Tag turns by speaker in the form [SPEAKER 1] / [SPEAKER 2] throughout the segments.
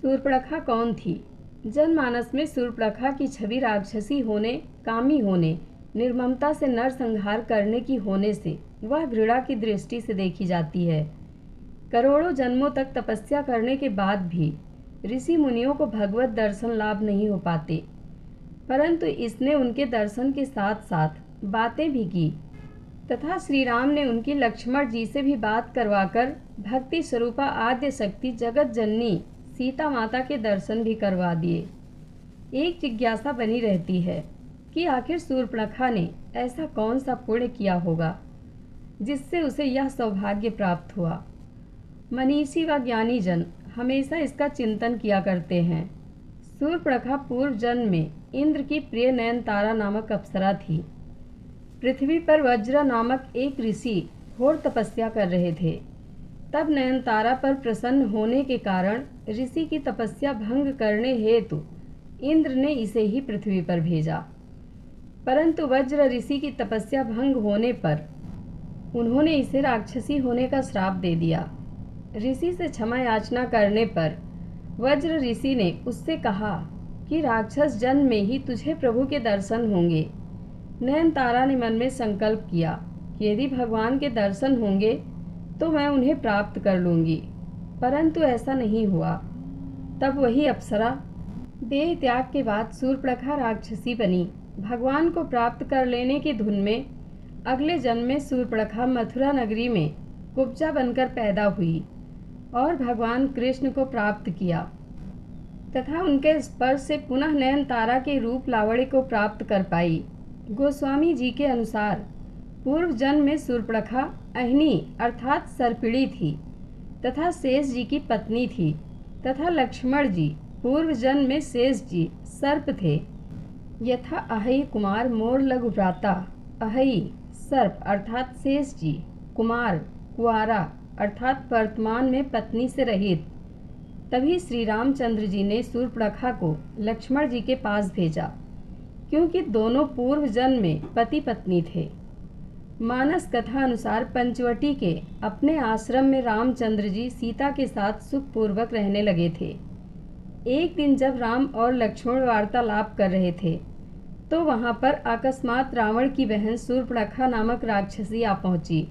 [SPEAKER 1] शूर्पणखा कौन थी? जनमानस में शूर्पणखा की छवि राक्षसी होने, कामी होने, निर्ममता से नरसंहार करने की होने से वह घृणा की दृष्टि से देखी जाती है। करोड़ों जन्मों तक तपस्या करने के बाद भी ऋषि मुनियों को भगवत दर्शन लाभ नहीं हो पाते, परंतु इसने उनके दर्शन के साथ साथ बातें भी की तथा श्री राम ने उनकी लक्ष्मण जी से भी बात करवाकर भक्ति स्वरूपा आद्य शक्ति जगत जननी सीता माता के दर्शन भी करवा दिए। एक जिज्ञासा बनी रहती है कि आखिर शूर्पणखा ने ऐसा कौन सा पुण्य किया होगा जिससे उसे यह सौभाग्य प्राप्त हुआ। मनीषी व ज्ञानी जन हमेशा इसका चिंतन किया करते हैं। शूर्पणखा पूर्व जन्म में इंद्र की प्रिय नयनतारा नामक अप्सरा थी। पृथ्वी पर वज्र नामक एक ऋषि घोर तपस्या कर रहे थे। तब नयनतारा पर प्रसन्न होने के कारण ऋषि की तपस्या भंग करने हेतु इंद्र ने इसे ही पृथ्वी पर भेजा, परंतु वज्र ऋषि की तपस्या भंग होने पर उन्होंने इसे राक्षसी होने का श्राप दे दिया। ऋषि से क्षमा याचना करने पर वज्र ऋषि ने उससे कहा कि राक्षस जन्म में ही तुझे प्रभु के दर्शन होंगे। नयनतारा ने मन में संकल्प किया कि यदि भगवान के दर्शन होंगे तो मैं उन्हें प्राप्त कर लूँगी, परंतु ऐसा नहीं हुआ। तब वही अप्सरा देह त्याग के बाद शूर्पणखा राक्षसी बनी। भगवान को प्राप्त कर लेने की धुन में अगले जन्म में शूर्पणखा मथुरा नगरी में कुब्जा बनकर पैदा हुई और भगवान कृष्ण को प्राप्त किया तथा उनके स्पर्श से पुनः नयनतारा के रूप लावण्य को प्राप्त कर पाई। गोस्वामी जी के अनुसार पूर्व जन्म में शूर्पणखा अहिनी अर्थात सर्पिणी थी तथा शेष जी की पत्नी थी तथा लक्ष्मण जी पूर्व जन्म में शेष जी सर्प थे। यथा अहई कुमार मोर लघु भ्राता, अहई सर्प अर्थात शेष जी, कुमार कुआरा अर्थात वर्तमान में पत्नी से रहित। तभी श्री रामचंद्र जी ने शूर्पणखा को लक्ष्मण जी के पास भेजा, क्योंकि दोनों पूर्व जन्म में पति पत्नी थे। मानस कथा अनुसार पंचवटी के अपने आश्रम में रामचंद्र जी सीता के साथ सुखपूर्वक रहने लगे थे। एक दिन जब राम और लक्ष्मण वार्तालाप कर रहे थे तो वहां पर अकस्मात रावण की बहन शूर्पणखा नामक राक्षसी आ पहुंची।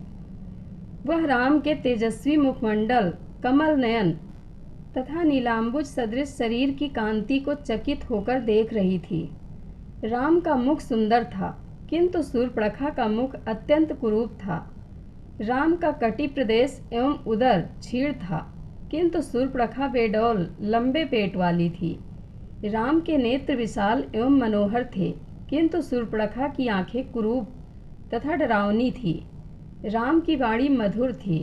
[SPEAKER 1] वह राम के तेजस्वी मुखमंडल, कमल नयन तथा नीलांबुज सदृश शरीर की कांति को चकित होकर देख रही थी। राम का मुख सुंदर था, किंतु शूर्पणखा का मुख अत्यंत कुरूप था। राम का कटी प्रदेश एवं उदर क्षीण था, किंतु शूर्पणखा बेडौल लंबे पेट वाली थी। राम के नेत्र विशाल एवं मनोहर थे, किंतु शूर्पणखा की आंखें कुरूप तथा डरावनी थी। राम की वाणी मधुर थी,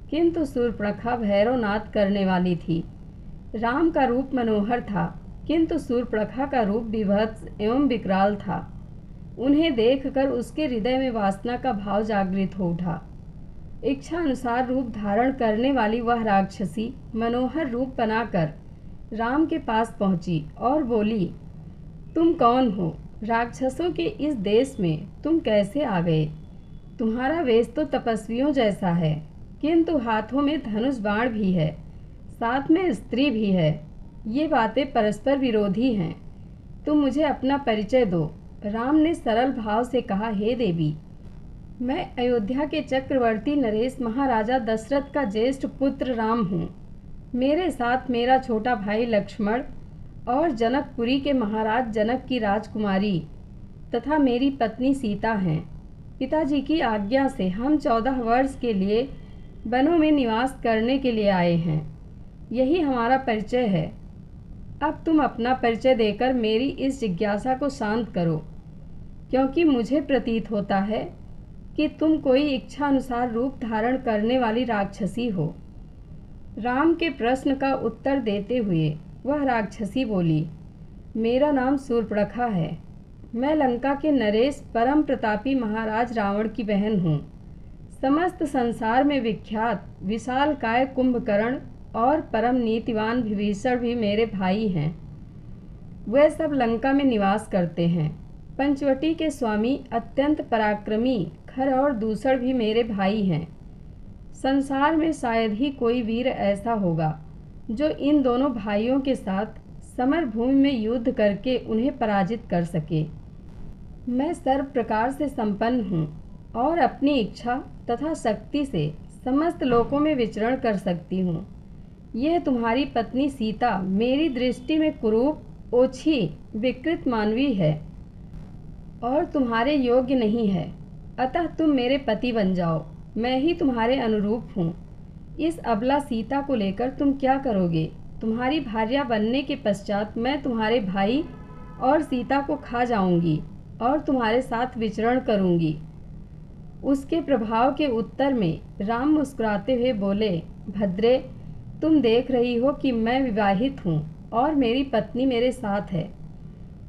[SPEAKER 1] किंतु शूर्पणखा भैरवनाद करने वाली थी। राम का रूप मनोहर था, किंतु शूर्पणखा का रूप विभत्स एवं विकराल था। उन्हें देखकर उसके हृदय में वासना का भाव जागृत हो उठा। इच्छा अनुसार रूप धारण करने वाली वह राक्षसी मनोहर रूप बनाकर राम के पास पहुंची और बोली, तुम कौन हो? राक्षसों के इस देश में तुम कैसे आ गए? तुम्हारा वेश तो तपस्वियों जैसा है, किंतु हाथों में धनुष बाण भी है, साथ में स्त्री भी है। ये बातें परस्पर विरोधी हैं। तुम मुझे अपना परिचय दो। राम ने सरल भाव से कहा, हे देवी, मैं अयोध्या के चक्रवर्ती नरेश महाराजा दशरथ का ज्येष्ठ पुत्र राम हूँ। मेरे साथ मेरा छोटा भाई लक्ष्मण और जनकपुरी के महाराज जनक की राजकुमारी तथा मेरी पत्नी सीता हैं। पिताजी की आज्ञा से हम 14 वर्ष के लिए वनों में निवास करने के लिए आए हैं। यही हमारा परिचय है। अब तुम अपना परिचय देकर मेरी इस जिज्ञासा को शांत करो, क्योंकि मुझे प्रतीत होता है कि तुम कोई इच्छा अनुसार रूप धारण करने वाली राक्षसी हो। राम के प्रश्न का उत्तर देते हुए वह राक्षसी बोली, मेरा नाम शूर्पणखा है। मैं लंका के नरेश परम प्रतापी महाराज रावण की बहन हूँ। समस्त संसार में विख्यात विशालकाय कुंभकर्ण और परम नीतिवान विभीषण भी मेरे भाई हैं। वे सब लंका में निवास करते हैं। पंचवटी के स्वामी अत्यंत पराक्रमी खर और दूसर भी मेरे भाई हैं। संसार में शायद ही कोई वीर ऐसा होगा जो इन दोनों भाइयों के साथ समर भूमि में युद्ध करके उन्हें पराजित कर सके। मैं सर्व प्रकार से संपन्न हूँ और अपनी इच्छा तथा शक्ति से समस्त लोकों में विचरण कर सकती हूँ। यह तुम्हारी पत्नी सीता मेरी दृष्टि में कुरूप, ओछी, विकृत मानवी है और तुम्हारे योग्य नहीं है। अतः तुम मेरे पति बन जाओ, मैं ही तुम्हारे अनुरूप हूँ। इस अबला सीता को लेकर तुम क्या करोगे? तुम्हारी भार्या बनने के पश्चात मैं तुम्हारे भाई और सीता को खा जाऊंगी और तुम्हारे साथ विचरण करूंगी। उसके प्रभाव के उत्तर में राम मुस्कुराते हुए बोले, भद्रे, तुम देख रही हो कि मैं विवाहित हूँ और मेरी पत्नी मेरे साथ है।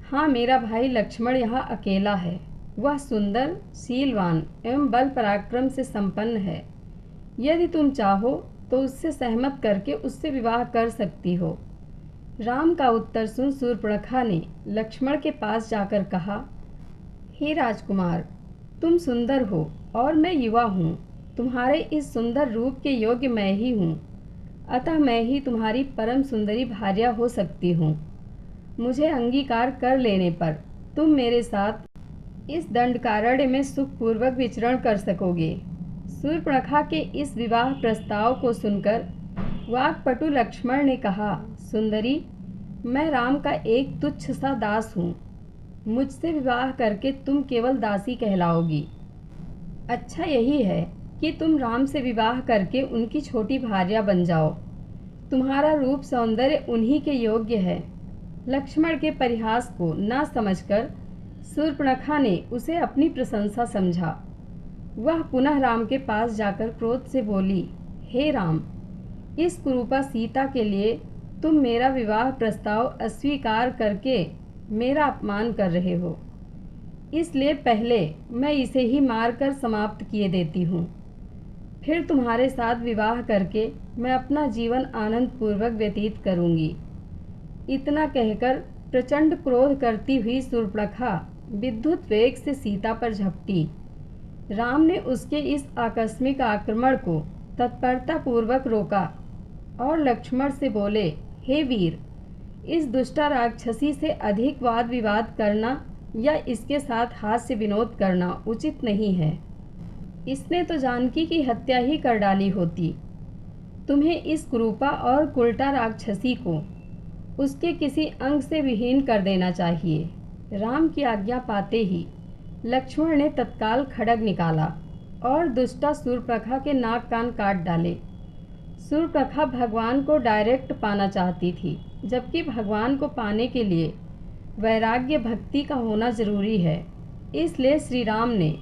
[SPEAKER 1] हाँ, मेरा भाई लक्ष्मण यहाँ अकेला है। वह सुंदर, शीलवान एवं बल पराक्रम से संपन्न है। यदि तुम चाहो तो उससे सहमत करके उससे विवाह कर सकती हो। राम का उत्तर सुन शूर्पणखा ने लक्ष्मण के पास जाकर कहा, हे राजकुमार, तुम सुंदर हो और मैं युवा हूँ। तुम्हारे इस सुंदर रूप के योग्य मैं ही हूँ, अतः मैं ही तुम्हारी परम सुंदरी भार्या हो सकती हूँ। मुझे अंगीकार कर लेने पर तुम मेरे साथ इस दंडकारण्य में सुखपूर्वक विचरण कर सकोगे। शूर्पणखा के इस विवाह प्रस्ताव को सुनकर वाक्पटु लक्ष्मण ने कहा, सुंदरी, मैं राम का एक तुच्छ सा दास हूँ। मुझसे विवाह करके तुम केवल दासी कहलाओगी। अच्छा यही है कि तुम राम से विवाह करके उनकी छोटी भार्या बन जाओ। तुम्हारा रूप सौंदर्य उन्हीं के योग्य है। लक्ष्मण के परिहास को न समझकर शूर्पणखा ने उसे अपनी प्रशंसा समझा। वह पुनः राम के पास जाकर क्रोध से बोली, हे राम, इस कुरूपा सीता के लिए तुम मेरा विवाह प्रस्ताव अस्वीकार करके मेरा अपमान कर रहे हो। इसलिए पहले मैं इसे ही मारकर समाप्त किए देती हूँ, फिर तुम्हारे साथ विवाह करके मैं अपना जीवन आनंद पूर्वक व्यतीत करूँगी। इतना कहकर प्रचंड क्रोध करती हुई शूर्पणखा विद्युत वेग से सीता पर झपटी। राम ने उसके इस आकस्मिक आक्रमण को तत्परता पूर्वक रोका और लक्ष्मण से बोले, हे वीर, इस दुष्टा राक्षसी से अधिक वाद विवाद करना या इसके साथ हास्य विनोद करना उचित नहीं है। इसने तो जानकी की हत्या ही कर डाली होती। तुम्हें इस कुरूपा और कुलटा राक्षसी को उसके किसी अंग से विहीन कर देना चाहिए। राम की आज्ञा पाते ही लक्ष्मण ने तत्काल खड्ग निकाला और दुष्टा शूर्पणखा के नाक कान काट डाले। शूर्पणखा भगवान को डायरेक्ट पाना चाहती थी, जबकि भगवान को पाने के लिए वैराग्य भक्ति का होना जरूरी है। इसलिए श्री राम ने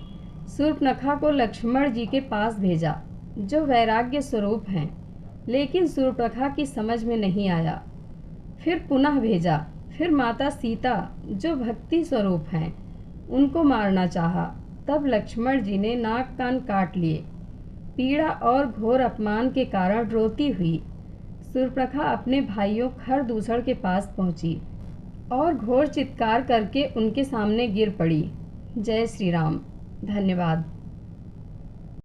[SPEAKER 1] शूर्पणखा को लक्ष्मण जी के पास भेजा, जो वैराग्य स्वरूप हैं, लेकिन शूर्पणखा की समझ में नहीं आया। फिर पुनः भेजा, फिर माता सीता जो भक्ति स्वरूप हैं, उनको मारना चाहा। तब लक्ष्मण जी ने नाक कान काट लिए। पीड़ा और घोर अपमान के कारण रोती हुई शूर्पणखा अपने भाइयों खरदूषण के पास पहुंची और घोर चित्कार करके उनके सामने गिर पड़ी। जय श्री राम। धन्यवाद।